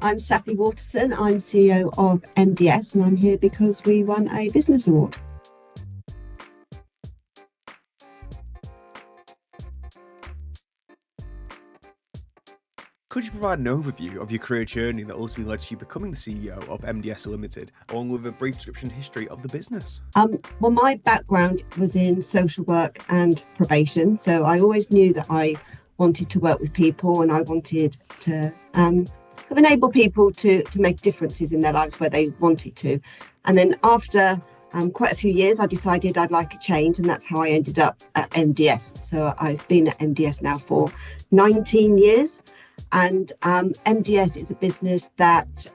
I'm Sapphira Waterson. I'm CEO of MDS, and I'm here because we won a business award. Could you provide an overview of your career journey that ultimately led to you becoming the CEO of MDS Limited, along with a brief description and history of the business? Well, my background was in social work and probation, so I always knew that I wanted to work with people, and I wanted to enable people to make differences in their lives where they wanted to. And then after quite a few years, I decided I'd like a change, and that's how I ended up at MDS. So I've been at MDS now for 19 years. And MDS is a business that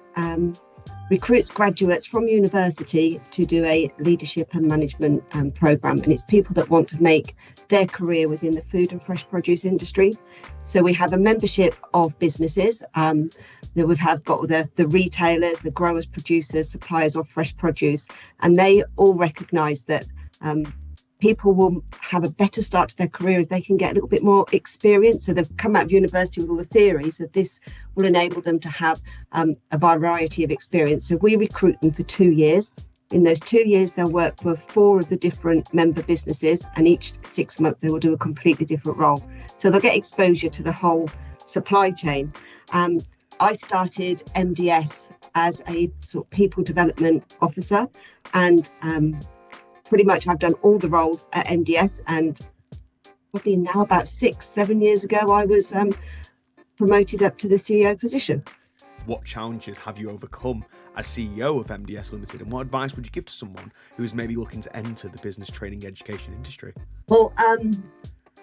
recruits graduates from university to do a leadership and management programme. And it's people that want to make their career within the food and fresh produce industry. So we have a membership of businesses. We've got the retailers, the growers, producers, suppliers of fresh produce, and they all recognise that people will have a better start to their career if they can get a little bit more experience. So they've come out of university with all the theories that this will enable them to have a variety of experience. So we recruit them for 2 years. In those 2 years, they'll work with 4 of the different member businesses, and each 6 months they will do a completely different role. So they'll get exposure to the whole supply chain. I started MDS as a sort of people development officer, and pretty much I've done all the roles at MDS, and probably now about 6-7 years ago, I was promoted up to the CEO position. What challenges have you overcome as CEO of MDS Limited, and what advice would you give to someone who is maybe looking to enter the business training education industry? Well,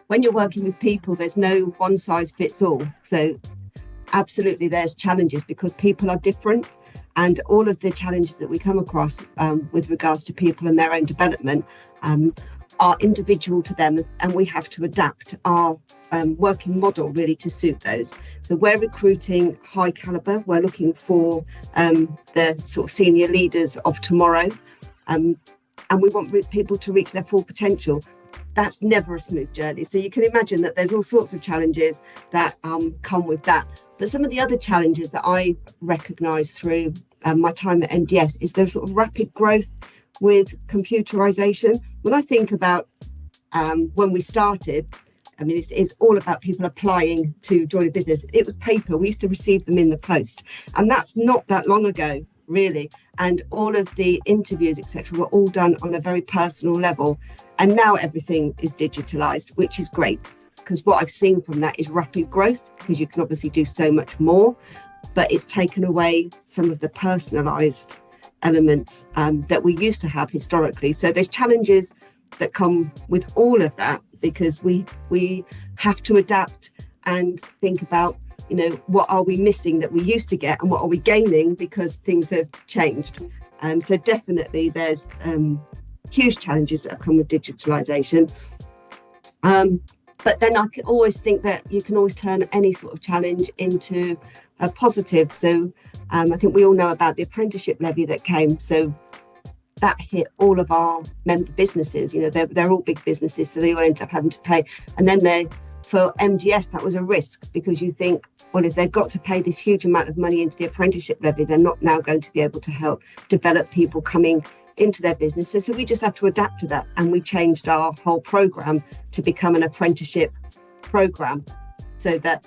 when you're working with people, there's no one size fits all. So absolutely there's challenges because people are different. And all of the challenges that we come across with regards to people and their own development are individual to them, and we have to adapt our working model really to suit those. So we're recruiting high caliber. We're looking for the sort of senior leaders of tomorrow, and we want people to reach their full potential. That's never a smooth journey. So you can imagine that there's all sorts of challenges that come with that. But some of the other challenges that I recognise through my time at MDS is the sort of rapid growth with computerisation. When I think about when we started, I mean, it's all about people applying to join a business. It was paper. We used to receive them in the post. And that's not that long ago, really. And all of the interviews, etc., were all done on a very personal level. And now everything is digitalised, which is great, because what I've seen from that is rapid growth, because you can obviously do so much more, but it's taken away some of the personalised elements that we used to have historically. So there's challenges that come with all of that, because we have to adapt and think about, what are we missing that we used to get, and what are we gaining because things have changed. So definitely there's huge challenges that come with digitalisation. But then I can always think that you can always turn any sort of challenge into a positive. So I think we all know about the apprenticeship levy that came. So that hit all of our member businesses. They're all big businesses, so they all end up having to pay. And then for MDS, that was a risk, because you think, well, if they've got to pay this huge amount of money into the apprenticeship levy, they're not now going to be able to help develop people coming into their businesses. So we just have to adapt to that. And we changed our whole programme to become an apprenticeship programme, so that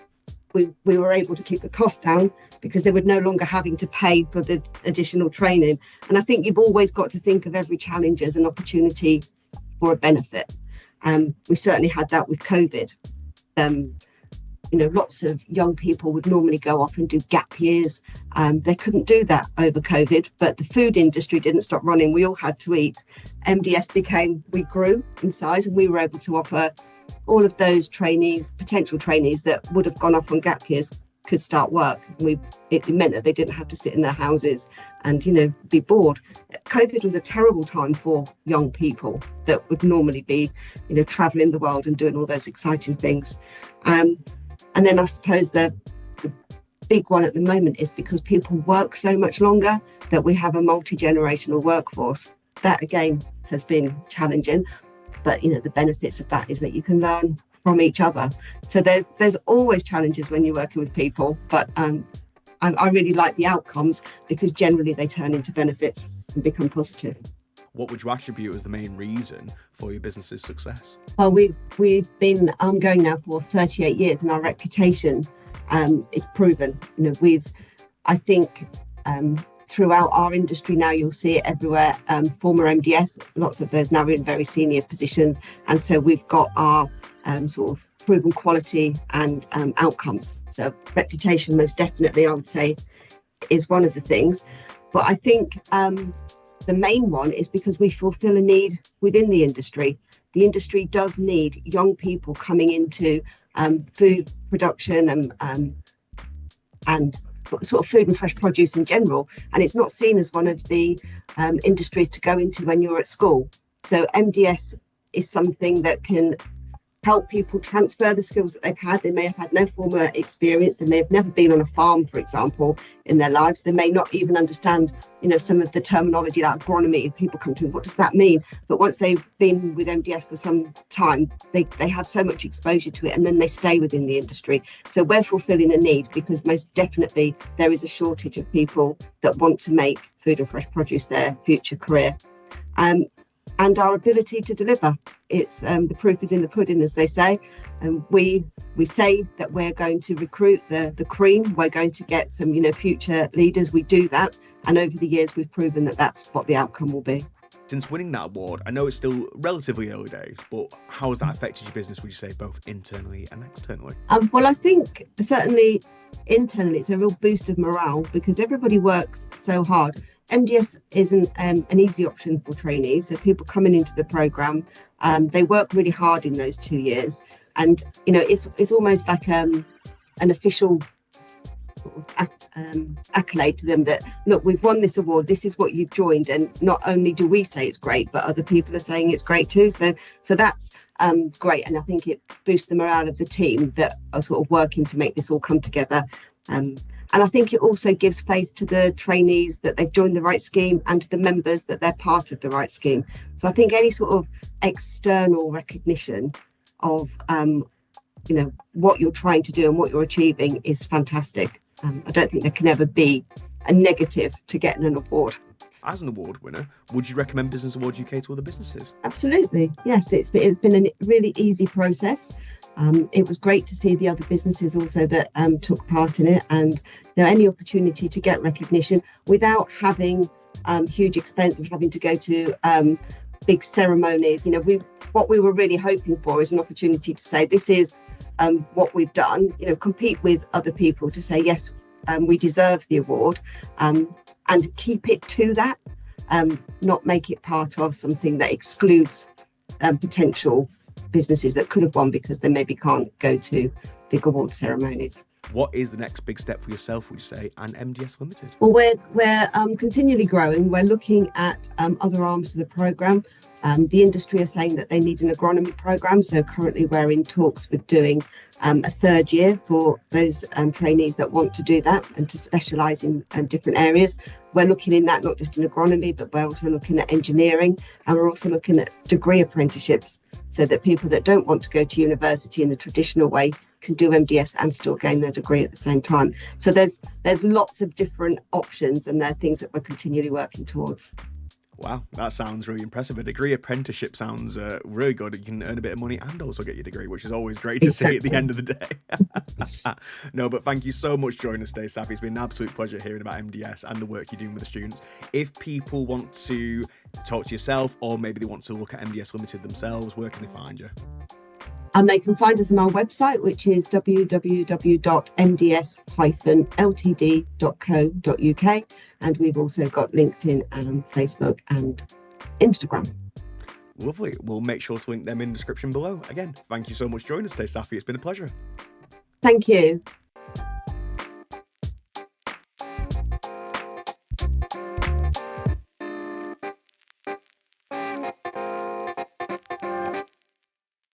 we were able to keep the cost down, because they were no longer having to pay for the additional training. And I think you've always got to think of every challenge as an opportunity for a benefit. We certainly had that with COVID. Lots of young people would normally go off and do gap years. They couldn't do that over COVID, but the food industry didn't stop running. We all had to eat. We grew in size, and we were able to offer all of those potential trainees that would have gone off on gap years, could start work. It meant that they didn't have to sit in their houses and, be bored. COVID was a terrible time for young people that would normally be, traveling the world and doing all those exciting things. And then I suppose the big one at the moment is because people work so much longer, that we have a multi-generational workforce. That again has been challenging, but the benefits of that is that you can learn from each other. So there's always challenges when you're working with people, but I really like the outcomes because generally they turn into benefits and become positive. What would you attribute as the main reason for your business's success? Well, we've been going now for 38 years, and our reputation is proven. I think throughout our industry now, you'll see it everywhere. Former MDS, lots of those now in very senior positions, and so we've got our sort of proven quality and outcomes. So reputation, most definitely, I would say, is one of the things. But I think the main one is because we fulfill a need within the industry. The industry does need young people coming into food production and sort of food and fresh produce in general. And it's not seen as one of the industries to go into when you're at school. So MDS is something that can help people transfer the skills that they've had. They may have had no former experience. They may have never been on a farm, for example, in their lives. They may not even understand, some of the terminology like agronomy. People come to me, what does that mean? But once they've been with MDS for some time, they have so much exposure to it, and then they stay within the industry. So we're fulfilling a need because most definitely there is a shortage of people that want to make food and fresh produce their future career. And our ability to deliver. It's the proof is in the pudding, as they say. And we say that we're going to recruit the cream. We're going to get some, future leaders. We do that, and over the years, we've proven that that's what the outcome will be. Since winning that award, I know it's still relatively early days, but how has that affected your business, would you say, both internally and externally? Well, I think certainly internally, it's a real boost of morale because everybody works so hard. MDS isn't an easy option for trainees. So people coming into the programme, they work really hard in those 2 years. And, it's almost like an official accolade to them that, look, we've won this award. This is what you've joined. And not only do we say it's great, but other people are saying it's great too. So that's great. And I think it boosts the morale of the team that are sort of working to make this all come together. And I think it also gives faith to the trainees that they've joined the right scheme and to the members that they're part of the right scheme. So I think any sort of external recognition of, what you're trying to do and what you're achieving is fantastic. I don't think there can ever be a negative to getting an award. As an award winner, would you recommend Business Awards UK to other businesses? Absolutely. Yes, it's been a really easy process. It was great to see the other businesses also that took part in it, and any opportunity to get recognition without having huge expense and having to go to big ceremonies. What we were really hoping for is an opportunity to say this is what we've done. Compete with other people to say yes, we deserve the award, and keep it to that, not make it part of something that excludes potential businesses that could have won because they maybe can't go to big award ceremonies. What is the next big step for yourself, would you say, and MDS Limited? Well, we're continually growing. We're looking at other arms of the programme. The industry are saying that they need an agronomy programme. So currently we're in talks with doing a third year for those trainees that want to do that and to specialise in different areas. We're looking in that not just in agronomy, but we're also looking at engineering, and we're also looking at degree apprenticeships so that people that don't want to go to university in the traditional way can do MDS and still gain their degree at the same time. So there's lots of different options, and they're things that we're continually working towards. Wow, that sounds really impressive. A degree apprenticeship sounds really good. You can earn a bit of money and also get your degree, which is always great to see at the end of the day. No, but thank you so much for joining us today, Sappy. It's been an absolute pleasure hearing about MDS and the work you're doing with the students. If people want to talk to yourself, or maybe they want to look at MDS Limited themselves, where can they find you? And they can find us on our website, which is www.mds-ltd.co.uk. And we've also got LinkedIn and Facebook and Instagram. Lovely. We'll make sure to link them in the description below. Again, thank you so much for joining us today, Safi. It's been a pleasure. Thank you.